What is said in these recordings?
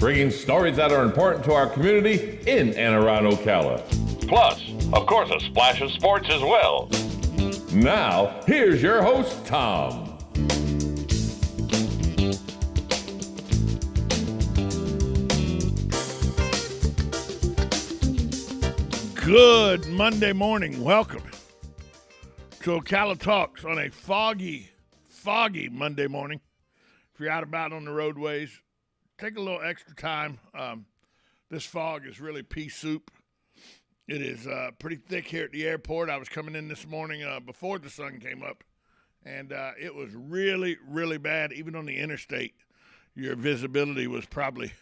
bringing stories that are important to our community in and around Ocala. Plus, of course, a splash of sports as well. Now, here's your host, Tom. Good Monday morning. Welcome to Ocala Talks on a foggy Monday morning. If you're out about on the roadways, take a little extra time. This fog is really pea soup. It is pretty thick here at the airport. I was coming in this morning before the sun came up, and it was really, really bad. Even on the interstate, your visibility was probably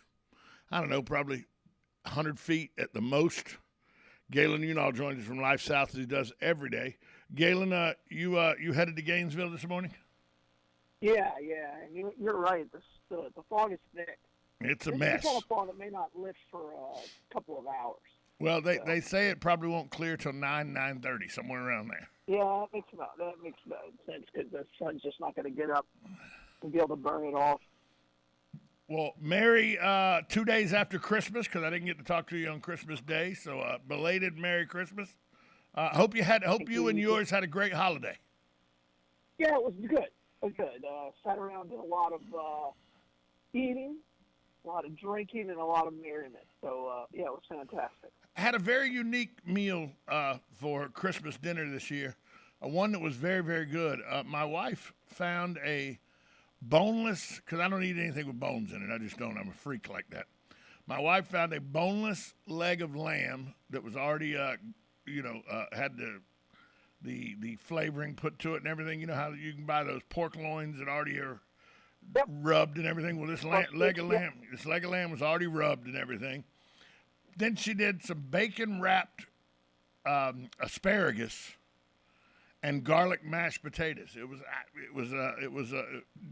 100 feet at the most. Galen Unal joins us from Life South as he does every day. Galen, you headed to Gainesville this morning? Yeah. You're right. The fog is thick. It's a mess. It's the kind of fog that may not lift for a couple of hours. Well, they say it probably won't clear till 9:30, somewhere around there. Yeah, that makes no sense because the sun's just not going to get up and be able to burn it off. Well, Merry 2 days after Christmas, because I didn't get to talk to you on Christmas Day, so belated Merry Christmas. Hope you and yours had a great holiday. Yeah, it was good. Sat around, did a lot of eating, a lot of drinking, and a lot of merriment. So it was fantastic. I had a very unique meal for Christmas dinner this year, one that was very, very good. My wife found a boneless, because I don't eat anything with bones in it. I just don't. I'm a freak like that. My wife found a boneless leg of lamb that was already, had the flavoring put to it and everything. You know how you can buy those pork loins that already are rubbed and everything. Well, this leg of lamb was already rubbed and everything. Then she did some bacon wrapped asparagus and garlic mashed potatoes. It was a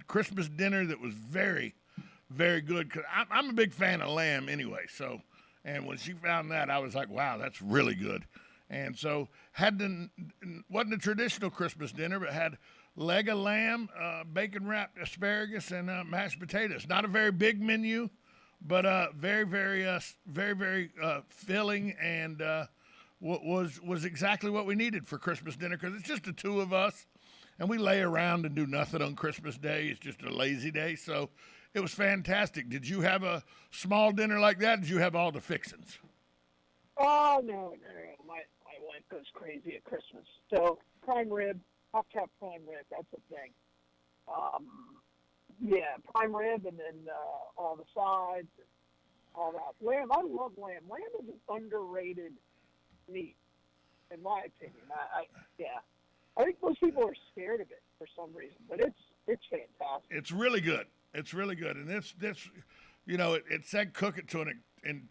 Christmas dinner that was very, very good. Cause I'm a big fan of lamb anyway. So, and when she found that, I was like, wow, that's really good. And so wasn't a traditional Christmas dinner, but had leg of lamb, bacon wrapped asparagus, and mashed potatoes. Not a very big menu, but very, very, very, very filling and. Was exactly what we needed for Christmas dinner because it's just the two of us, and we lay around and do nothing on Christmas Day. It's just a lazy day, so it was fantastic. Did you have a small dinner like that? Did you have all the fixings? Oh, no. My wife goes crazy at Christmas. So prime rib, top prime rib, that's the thing. Prime rib and then all the sides, and all that. Lamb, I love lamb. Lamb is an underrated meat, in my opinion. I think most people are scared of it for some reason, but it's fantastic. It's really good. And this it said cook it to an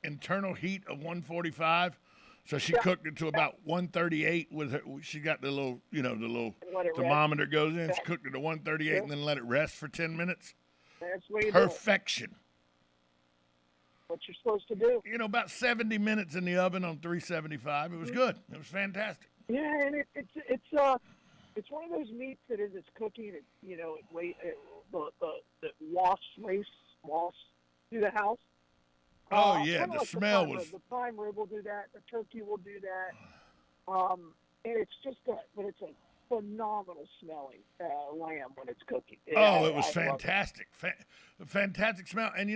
internal heat of 145. So she cooked it to about 138 with her. She got the little thermometer goes in. She cooked it to 138 and then let it rest for 10 minutes. That's the way you Perfection. What you're supposed to do. About 70 minutes in the oven on 375. It was good. It was fantastic. Yeah, and it's one of those meats that as it's cooking, the wasps through the house. Oh yeah, the smell was. The prime rib will do that. The turkey will do that. And it's just it's a phenomenal smelling lamb when it's cooking. It was fantastic. Fantastic smell. And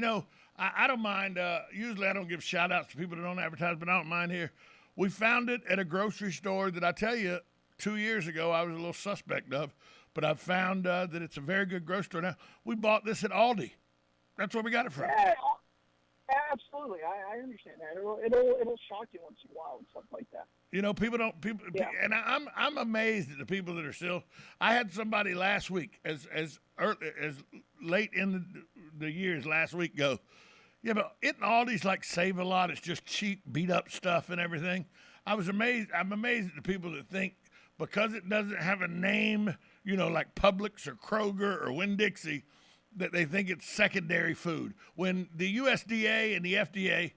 I don't mind. Usually I don't give shout outs to people that don't advertise, but I don't mind here. We found it at a grocery store that I tell you 2 years ago I was a little suspect of, but I've found that it's a very good grocery store now. We bought this at Aldi. That's where we got it from. Yeah, absolutely. I understand that. It'll shock you once in a while and stuff like that. And I'm amazed at the people that are still. I had somebody last week as late in the years last week go, yeah, but isn't Aldi's like Save a Lot? It's just cheap, beat up stuff and everything. I'm amazed at the people that think because it doesn't have a name, like Publix or Kroger or Winn-Dixie, that they think it's secondary food. When the USDA and the FDA,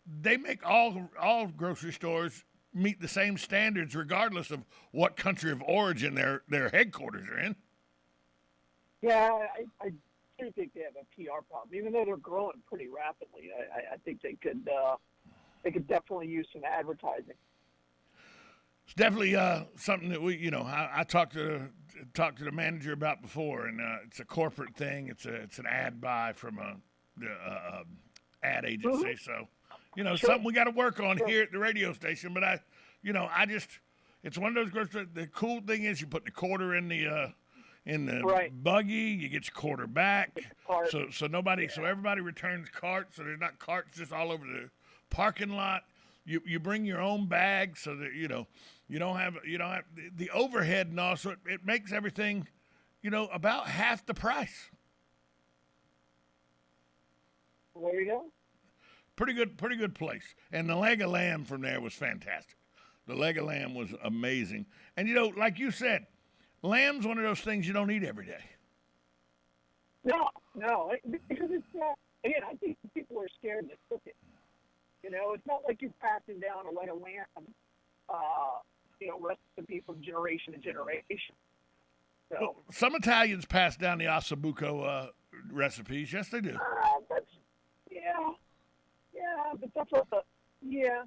they make all grocery stores meet the same standards regardless of what country of origin their headquarters are in. Yeah, I do think they have a PR problem, even though they're growing pretty rapidly. I think they could definitely use some advertising. It's definitely something that I talked to the manager about before, and it's a corporate thing. It's an ad buy from the ad agency, so Sure. something we got to work on here at the radio station. But I just it's one of those girls. The cool thing is you put the quarter in the Right. buggy, you get your quarter back, Cart. so everybody returns carts, so there's not carts just all over the parking lot. You bring your own bag so that you don't have the overhead, and also it makes everything about half the price. There you go. Pretty good place. And the leg of lamb from there was fantastic. The leg of lamb was amazing. And like you said, lamb's one of those things you don't eat every day. No, because it's again, I think people are scared to cook it. It's not like you're passing down a leg of lamb, recipe from generation to generation. So Well, some Italians pass down the ossobuco recipes. Yes, they do. but that's what Yeah,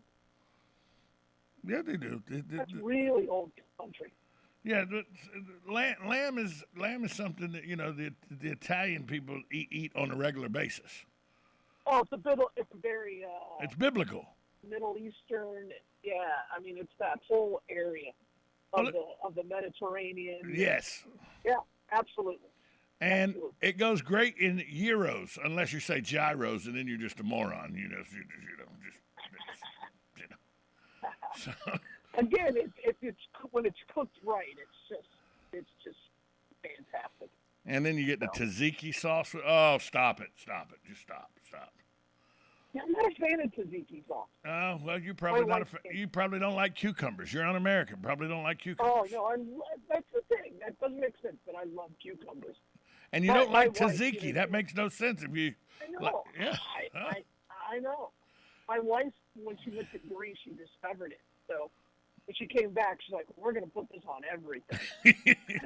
they do. that's really old country. Yeah, lamb is something that the Italian people eat on a regular basis. Oh, it's a very It's biblical. Middle Eastern. Yeah, I mean it's that whole area of the Mediterranean. Yes. Yeah, absolutely. And Absolutely. it goes great in gyros, unless you say gyros, and then you're just a moron. So, Again, when it's cooked right, it's just fantastic. and then you get the tzatziki sauce. Oh, stop it! Just stop. Yeah, I'm not a fan of tzatziki sauce. Oh well, you probably don't like cucumbers. You're un-American. Probably don't like Oh cucumbers. no, that's the thing. That doesn't make sense. But I love cucumbers. And you my- don't like my wife, tzatziki. That makes no sense if you. I know. Like, yeah. I know. My wife, when she went to Greece, she discovered it. So when she came back, she's like, "We're going to put this on everything."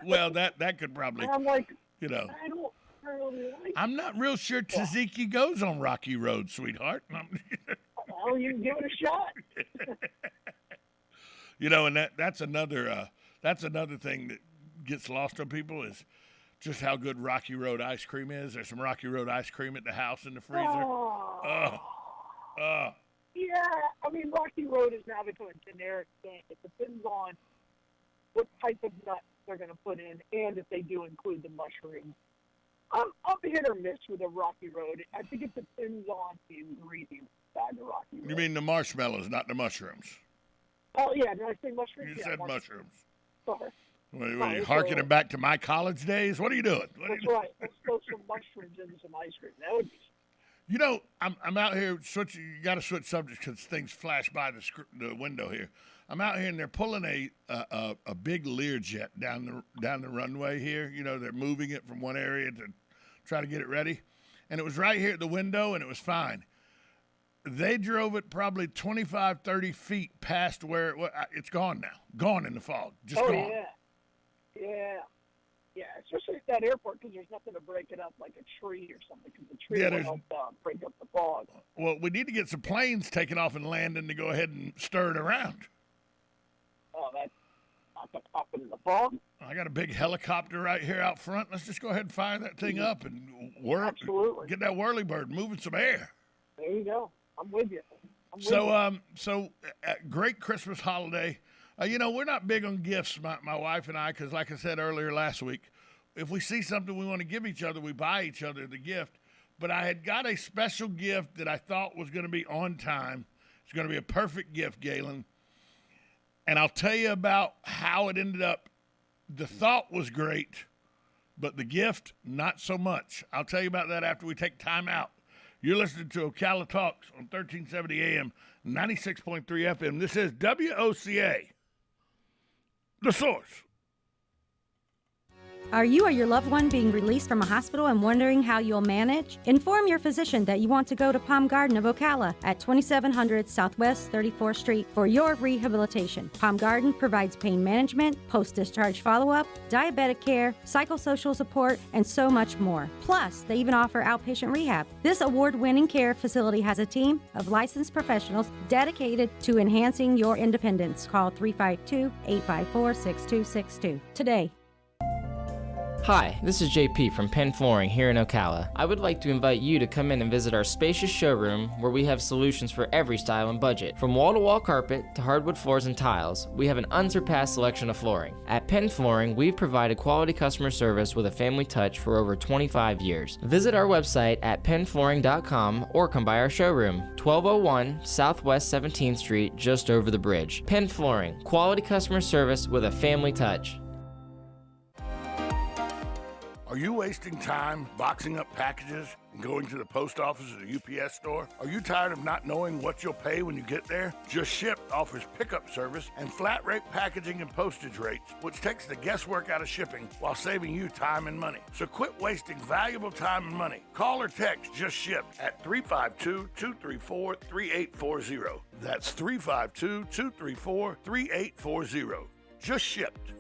Well, that could probably, And I'm like, you know. I don't really like it. I'm not real sure tzatziki goes on rocky road, sweetheart. Well, you can give it a shot. And that's another thing that gets lost on people is just how good Rocky Road ice cream is. There's some Rocky Road ice cream at the house in the freezer. Oh. Yeah, I mean, Rocky Road is now become a generic thing. It depends on what type of nuts they're going to put in, and if they do include the mushrooms. I'm hit or miss with a Rocky Road. I think it depends on the ingredients inside the Rocky Road. You mean the marshmallows, not the mushrooms? Oh, yeah, did I say mushrooms? You Yeah, said mushrooms. Sorry. What are Right, you so- harkening back to my college days? What are you doing? That's right. Let's throw some mushrooms into some ice cream. That would be I'm out here switching. You got to switch subjects because things flash by the window here. I'm out here and they're pulling a big Learjet down the runway here. They're moving it from one area to try to get it ready, and it was right here at the window, and it was fine. They drove it probably 25, 30 feet past where it's gone now. Gone in the fog. Just Oh, gone. yeah, especially at that airport because there's nothing to break it up like a tree or something because the tree Yeah, will there's- help break up the fog. Well, we need to get some planes taking off and landing to go ahead and stir it around. Oh, that's not up in the fog. I got a big helicopter right here out front. Let's just go ahead and fire that thing up and Absolutely. get that whirlybird moving some air. There you go. I'm with you. So great Christmas holiday. We're not big on gifts, my wife and I, because like I said earlier last week, if we see something we want to give each other, we buy each other the gift. But I had got a special gift that I thought was going to be on time. It's going to be a perfect gift, Galen. And I'll tell you about how it ended up. The thought was great, but the gift, not so much. I'll tell you about that after we take time out. You're listening to Ocala Talks on 1370 AM, 96.3 FM. This is WOCA, The Source. Are you or your loved one being released from a hospital and wondering how you'll manage? Inform your physician that you want to go to Palm Garden of Ocala at 2700 Southwest 34th Street for your rehabilitation. Palm Garden provides pain management, post-discharge follow-up, diabetic care, psychosocial support, and so much more. Plus, they even offer outpatient rehab. This award-winning care facility has a team of licensed professionals dedicated to enhancing your independence. Call 352-854-6262 today. Hi, this is JP from Penn Flooring here in Ocala. I would like to invite you to come in and visit our spacious showroom where we have solutions for every style and budget. From wall-to-wall carpet to hardwood floors and tiles, we have an unsurpassed selection of flooring. At Penn Flooring, we've provided quality customer service with a family touch for over 25 years. Visit our website at pennflooring.com or come by our showroom, 1201 Southwest 17th Street, just over the bridge. Penn Flooring, quality customer service with a family touch. Are you wasting time boxing up packages and going to the post office or the UPS store? Are you tired of not knowing what you'll pay when you get there? Just Ship offers pickup service and flat rate packaging and postage rates, which takes the guesswork out of shipping while saving you time and money. So quit wasting valuable time and money. Call or text Just Ship at 352-234-3840. That's 352-234-3840. Just Shipped.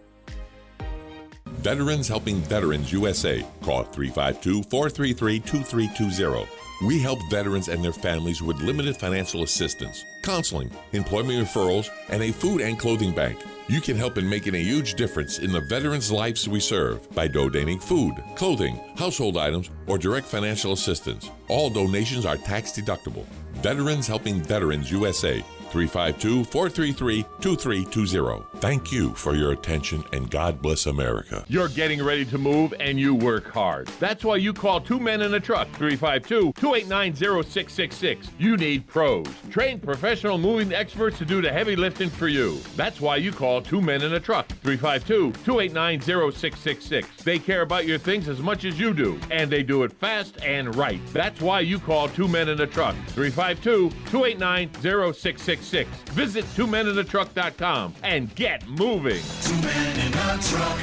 Veterans Helping Veterans USA. Call 352-433-2320. We help veterans and their families with limited financial assistance, counseling, employment referrals, and a food and clothing bank. You can help in making a huge difference in the veterans' lives we serve by donating food, clothing, household items, or direct financial assistance. All donations are tax deductible. Veterans Helping Veterans USA. 352-433-2320. Thank you for your attention, and God bless America. You're getting ready to move and you work hard. That's why you call Two Men in a Truck, 352-289-0666. You need pros. Trained professional moving experts to do the heavy lifting for you. That's why you call Two Men in a Truck, 352-289-0666. They care about your things as much as you do, and they do it fast and right. That's why you call Two Men in a Truck, 352-289-0666. Visit twomeninatruck.com and get moving. Two Men in a Truck.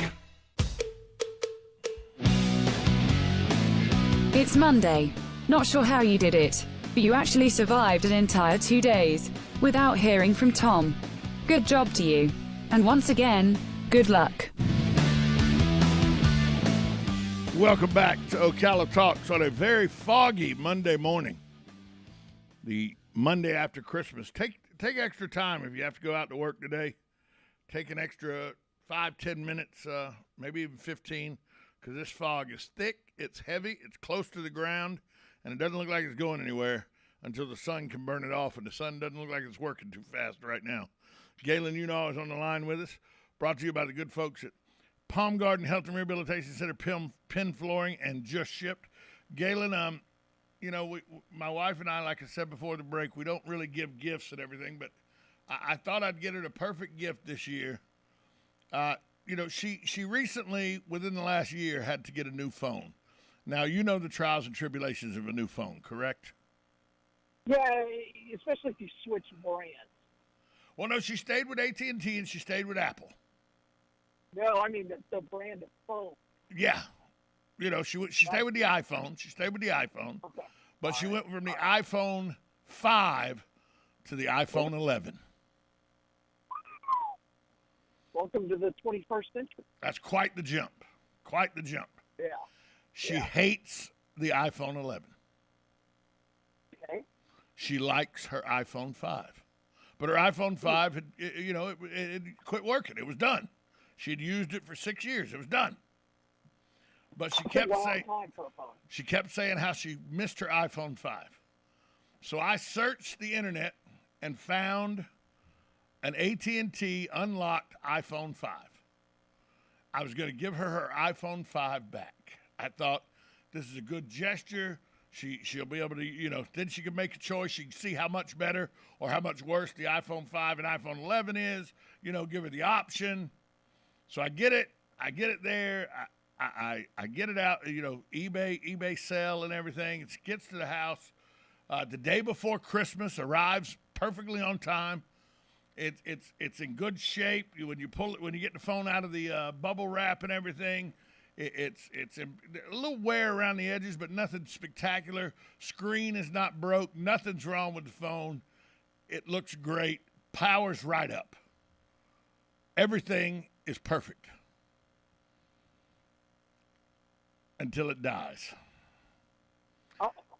It's Monday. Not sure how you did it, but you actually survived an entire 2 days without hearing from Tom. Good job to you. And once again, good luck. Welcome back to Ocala Talks on a very foggy Monday morning. The Monday after Christmas. Take extra time if you have to go out to work today. Take an extra 5-10 minutes, maybe even 15, because this fog is thick, it's heavy, it's close to the ground, and it doesn't look like it's going anywhere until the sun can burn it off, and the sun doesn't look like it's working too fast right now. Galen Unall is on the line with us, brought to you by the good folks at Palm Garden Health and Rehabilitation Center, Penn Flooring, and Just Shipped. Galen, you know, my wife and I, like I said before the break, we don't really give gifts and everything, but I thought I'd get her the perfect gift this year. You know, she recently, within the last year, had to get a new phone. Now, you know the trials and tribulations of a new phone, correct? Yeah, especially if you switch brands. Well, no, she stayed with AT&T and she stayed with Apple. No, I mean the brand of phone. Yeah. You know, she stayed with the iPhone. She stayed with the iPhone. Okay. But she went from the iPhone 5 to the iPhone 11. Welcome to the 21st century. That's quite the jump. Quite the jump. Yeah. She hates the iPhone 11. Okay. She likes her iPhone 5. But her iPhone 5, it quit working. It was done. She'd used it for 6 years. It was done. But she kept saying how she missed her iPhone 5. So I searched the internet and found an AT&T unlocked iPhone 5. I was going to give her iPhone 5 back. I thought this is a good gesture. She'll be able to, then she can make a choice. She can see how much better or how much worse the iPhone 5 and iPhone 11 is. Give her the option. So I get it. I get it there. I get it out, eBay sell and everything. It gets to the house the day before Christmas, arrives perfectly on time. It's in good shape. When you get the phone out of the bubble wrap and everything, It's a little wear around the edges, but nothing spectacular. Screen is not broke. Nothing's wrong with the phone. It looks great. Power's right up. Everything is perfect until it dies.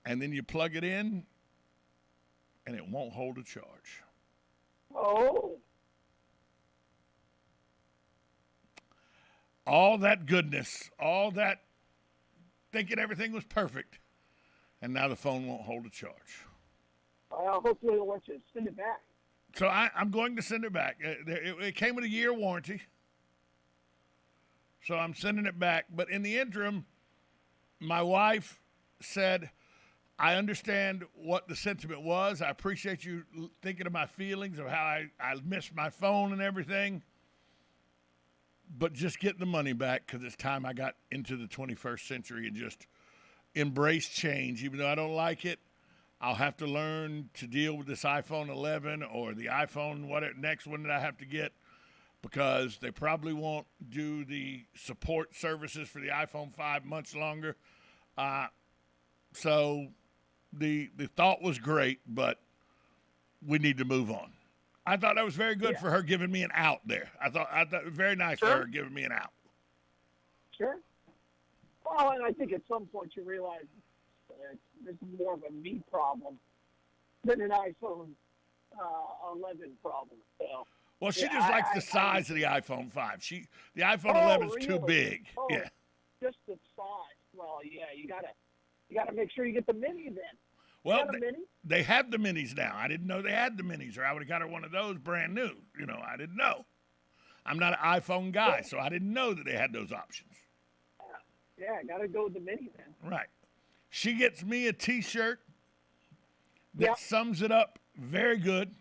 And then you plug it in, and it won't hold a charge. Oh. All that goodness, all that thinking everything was perfect, and now the phone won't hold a charge. Well, hopefully they'll let you send it back. So I'm going to send it back. It came with a year warranty, so I'm sending it back. But in the interim, my wife said, I understand what the sentiment was. I appreciate you thinking of my feelings, of how I missed my phone and everything. But just get the money back, because it's time I got into the 21st century and just embrace change. Even though I don't like it, I'll have to learn to deal with this iPhone 11 or the iPhone, next one that I have to get, because they probably won't do the support services for the iPhone 5 much longer. So the thought was great, but we need to move on. I thought that was very good for her giving me an out there. I thought it was very nice for her giving me an out. Sure. Well, and I think at some point you realize this is more of a me problem than an iPhone 11 problem. So, well, she just likes the size of the iPhone 5. The iPhone 11 is too big. Oh, yeah. Just the size. Well, yeah, you gotta make sure you get the mini then. Well, they have the minis now. I didn't know they had the minis, or I would have got her one of those brand new. I didn't know. I'm not an iPhone guy, so I didn't know that they had those options. Yeah, got to go with the mini then. Right. She gets me a T-shirt that sums it up very good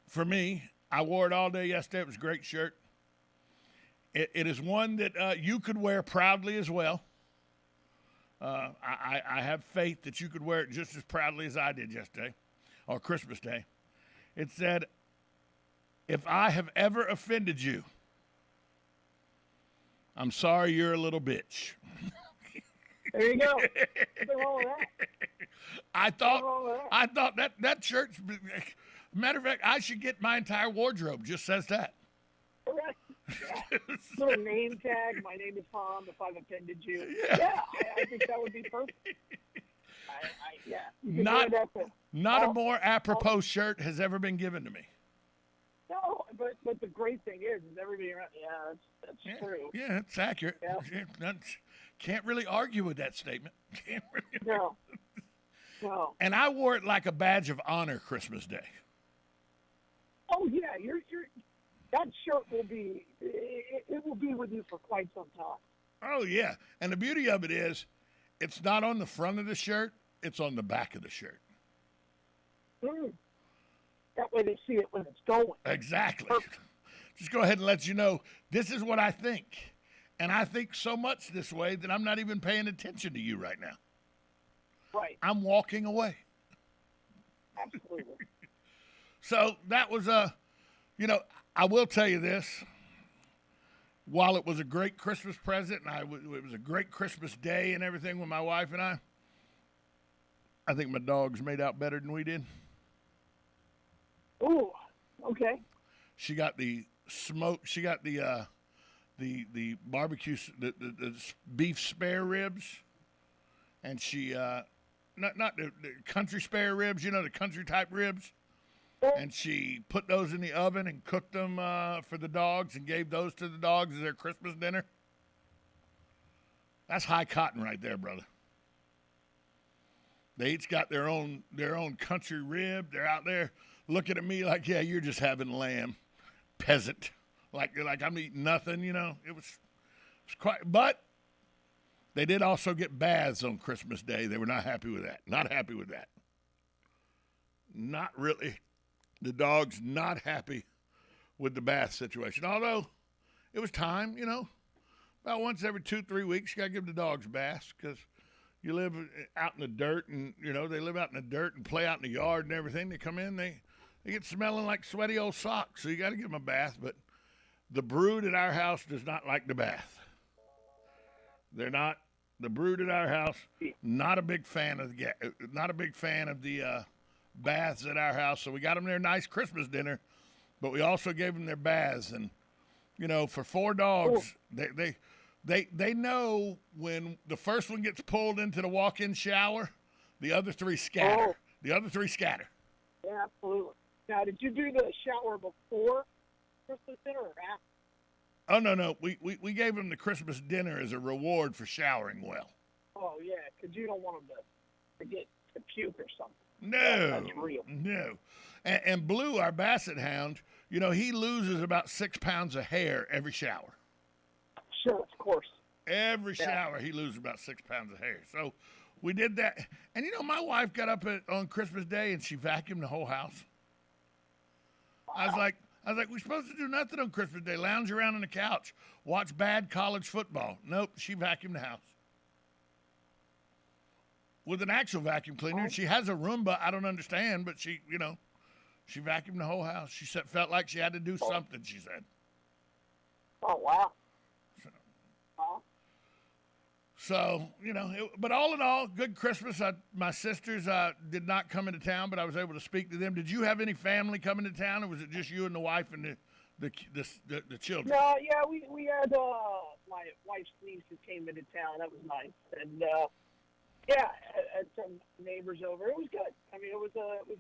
for me. I wore it all day yesterday. It was a great shirt. It is one that you could wear proudly as well. I have faith that you could wear it just as proudly as I did yesterday, or Christmas Day. It said, if I have ever offended you, I'm sorry you're a little bitch. There you go. Nothing wrong with that. I thought that shirt's, matter of fact, I should get my entire wardrobe just says that. Correct. Yeah. Little name tag. My name is Tom. If I've offended you, I think that would be perfect. Not a more apropos shirt has ever been given to me. No, but the great thing is everybody around. Yeah, that's true. Yeah, it's accurate. Yeah. Can't really argue with that statement. No. And I wore it like a badge of honor Christmas Day. Oh yeah, you're that shirt will be with you for quite some time. Oh yeah, and the beauty of it is, it's not on the front of the shirt; it's on the back of the shirt. That way they see it when it's going. Exactly. Perfect. Just go ahead and let you know this is what I think, and I think so much this way that I'm not even paying attention to you right now. Right. I'm walking away. Absolutely. So that was I will tell you this. While it was a great Christmas present, and it was a great Christmas day and everything with my wife and I think my dogs made out better than we did. Ooh, okay. She got the smoke. She got the barbecue, the beef spare ribs, and she not the country spare ribs. The country type ribs. And she put those in the oven and cooked them for the dogs and gave those to the dogs as their Christmas dinner. That's high cotton right there, brother. They each got their own country rib. They're out there looking at me like, yeah, you're just having lamb, peasant. Like I'm eating nothing, It was quite, but they did also get baths on Christmas Day. They were not happy with that. Not happy with that. Not really. The dog's not happy with the bath situation. Although it was time, about once every 2-3 weeks, you got to give the dogs baths because you live out in the dirt and, they live out in the dirt and play out in the yard and everything. They come in, they get smelling like sweaty old socks. So you got to give them a bath. But the brood at our house does not like the bath. They're not the brood at our house. Not a big fan of the baths at our house. So we got them their nice Christmas dinner, but we also gave them their baths. And for 4 dogs, they know when the first one gets pulled into the walk-in shower, the other 3 scatter. Oh. The other 3 scatter. Yeah, absolutely. Now, did you do the shower before Christmas dinner or after? Oh, no. We gave them the Christmas dinner as a reward for showering well. Oh, yeah, because you don't want them to get to puke or something. No. That's real. No. And Blue, our Basset Hound, he loses about 6 pounds of hair every shower. Sure, of course. Every shower, he loses about 6 pounds of hair. So we did that. And, my wife got up on Christmas Day and she vacuumed the whole house. I was like, we're supposed to do nothing on Christmas Day, lounge around on the couch, watch bad college football. Nope, she vacuumed the house. With an actual vacuum cleaner. She has a Roomba, I don't understand, but she vacuumed the whole house. She said, felt like she had to do something, she said. Oh, wow. So, but all in all, good Christmas. My sisters did not come into town, but I was able to speak to them. Did you have any family coming to town, or was it just you and the wife and the children? No, yeah, we had my wife's niece who came into town. That was nice. And, had some neighbors over. It was good. I mean, it was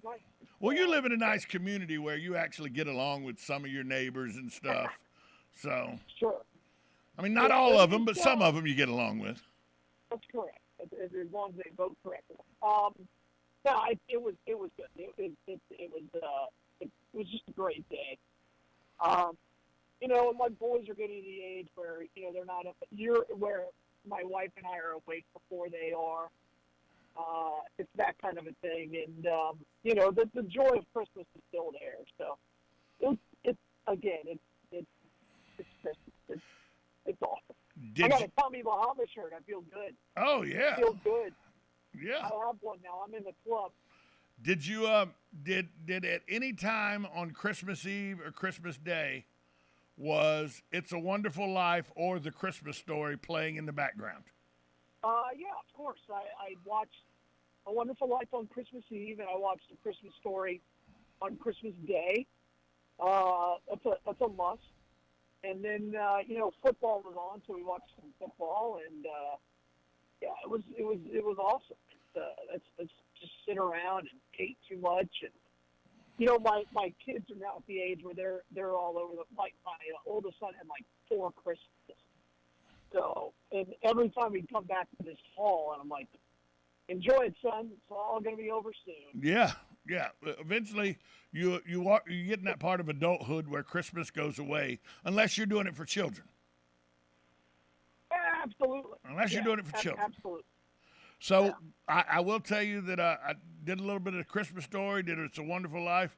nice. Well, you live in a nice community where you actually get along with some of your neighbors and stuff. So, sure. I mean, not all of them, but some of them you get along with. That's correct. As long as they vote correctly. It was good. It was just a great day. My boys are getting to the age where they're not up. Where my wife and I are awake before they are. It's that kind of a thing, and the joy of Christmas is still there. So it's Christmas. It's awesome. I got a Tommy Bahama shirt. I feel good. Oh yeah. I feel good. Yeah. I have one now. I'm in the club. Did you did at any time on Christmas Eve or Christmas Day was It's a Wonderful Life or The Christmas Story playing in the background? Yeah, of course. I watched A Wonderful Life on Christmas Eve, and I watched The Christmas Story on Christmas Day. That's a must. And then football was on, so we watched some football, and it was awesome. It's just sit around and eat too much, and my kids are now at the age where they're all over my oldest son had 4 Christmases. So, and every time we come back to this fall, and I'm like, enjoy it, son. It's all going to be over soon. Yeah. Eventually, you get in that part of adulthood where Christmas goes away, unless you're doing it for children. Absolutely. Unless you're doing it for children. Absolutely. So I will tell you that I did a little bit of the Christmas Story, did It's a Wonderful Life,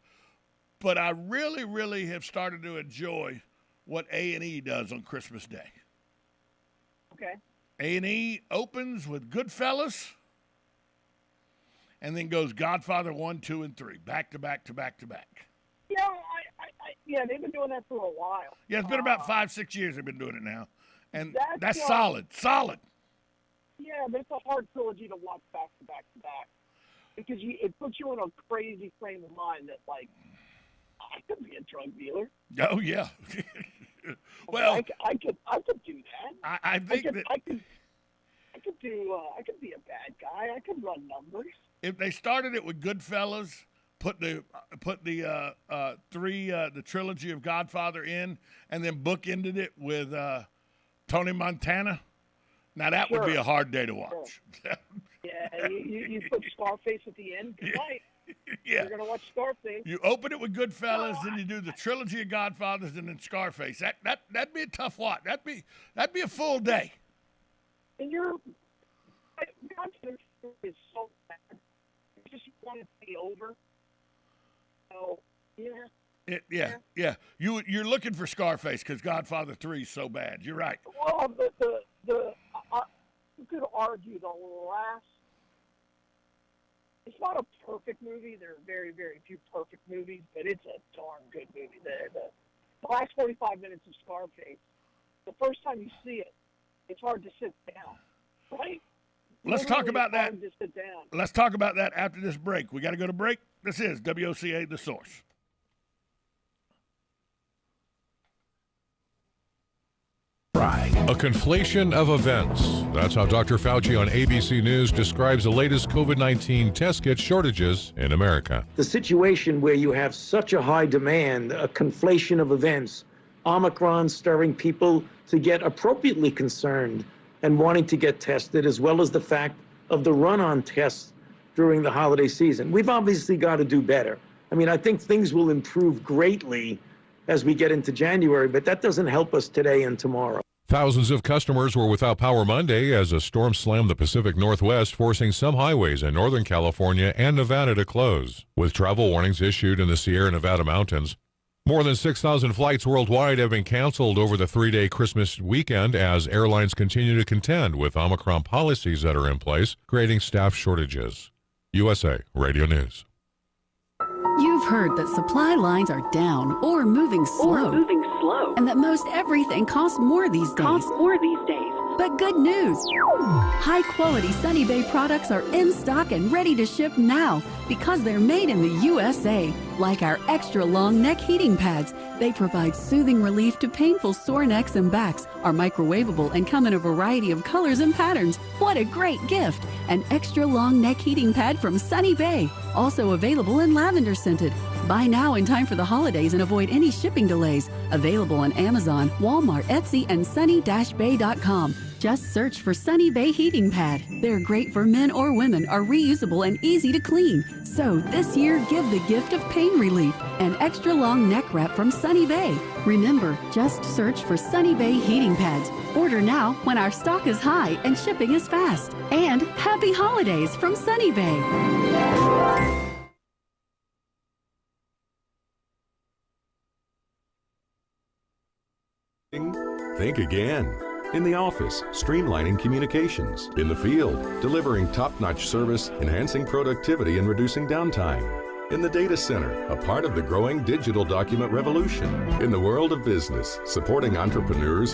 but I really, really have started to enjoy what A&E does on Christmas Day. Okay. A&E opens with Goodfellas, and then goes Godfather 1, 2, and 3, back to back to back to back. Yeah, they've been doing that for a while. Yeah, it's been about 5-6 years they've been doing it now, and that's solid. Solid. Yeah, but it's a hard trilogy to watch back to back to back because it puts you in a crazy frame of mind that I could be a drug dealer. Oh yeah. Well, I could do that. I think I could be a bad guy. I could run numbers. If they started it with Goodfellas, put the trilogy of Godfather in, and then bookended it with Tony Montana, now that would be a hard day to watch. Sure. Yeah, you put Scarface at the end. Tonight. Yeah. You're gonna watch Scarface. You open it with Goodfellas, then you do the trilogy of Godfathers, and then Scarface. That'd be a tough watch. That'd be a full day. And Godfather is so bad. You just want it to be over. So yeah. You're looking for Scarface because Godfather 3 is so bad. You're right. Well, you could argue the last. It's not a perfect movie. There are very, very few perfect movies, but it's a darn good movie. The last 45 minutes of Scarface, the first time you see it, it's hard to sit down, right? Let's talk about that. Hard to sit down. Let's talk about that after this break. We got to go to break. This is WOCA, The Source. A conflation of events. That's how Dr. Fauci on ABC News describes the latest COVID-19 test kit shortages in America. The situation where you have such a high demand, a conflation of events, Omicron stirring people to get appropriately concerned and wanting to get tested, as well as the fact of the run-on tests during the holiday season. We've obviously got to do better. I mean, I think things will improve greatly as we get into January, but that doesn't help us today and tomorrow. Thousands of customers were without power Monday as a storm slammed the Pacific Northwest, forcing some highways in Northern California and Nevada to close. With travel warnings issued in the Sierra Nevada mountains, more than 6,000 flights worldwide have been canceled over the three-day Christmas weekend as airlines continue to contend with Omicron policies that are in place, creating staff shortages. USA Radio News. You've heard that supply lines are down or moving slow. And that most everything costs more these days. But good news! High-quality Sunny Bay products are in stock and ready to ship now because they're made in the USA. Like our extra-long neck heating pads. They provide soothing relief to painful sore necks and backs, are microwavable and come in a variety of colors and patterns. What a great gift! An extra-long neck heating pad from Sunny Bay. Also available in lavender scented. Buy now in time for the holidays and avoid any shipping delays. Available on Amazon, Walmart, Etsy, and sunny-bay.com. Just search for Sunny Bay Heating Pad. They're great for men or women, are reusable and easy to clean. So this year, give the gift of pain relief. An extra long neck wrap from Sunny Bay. Remember, just search for Sunny Bay Heating Pads. Order now when our stock is high and shipping is fast. And happy holidays from Sunny Bay. Think again. In the office, streamlining communications. In the field, delivering top-notch service, enhancing productivity and reducing downtime. In the data center, a part of the growing digital document revolution. In the world of business, supporting entrepreneurs and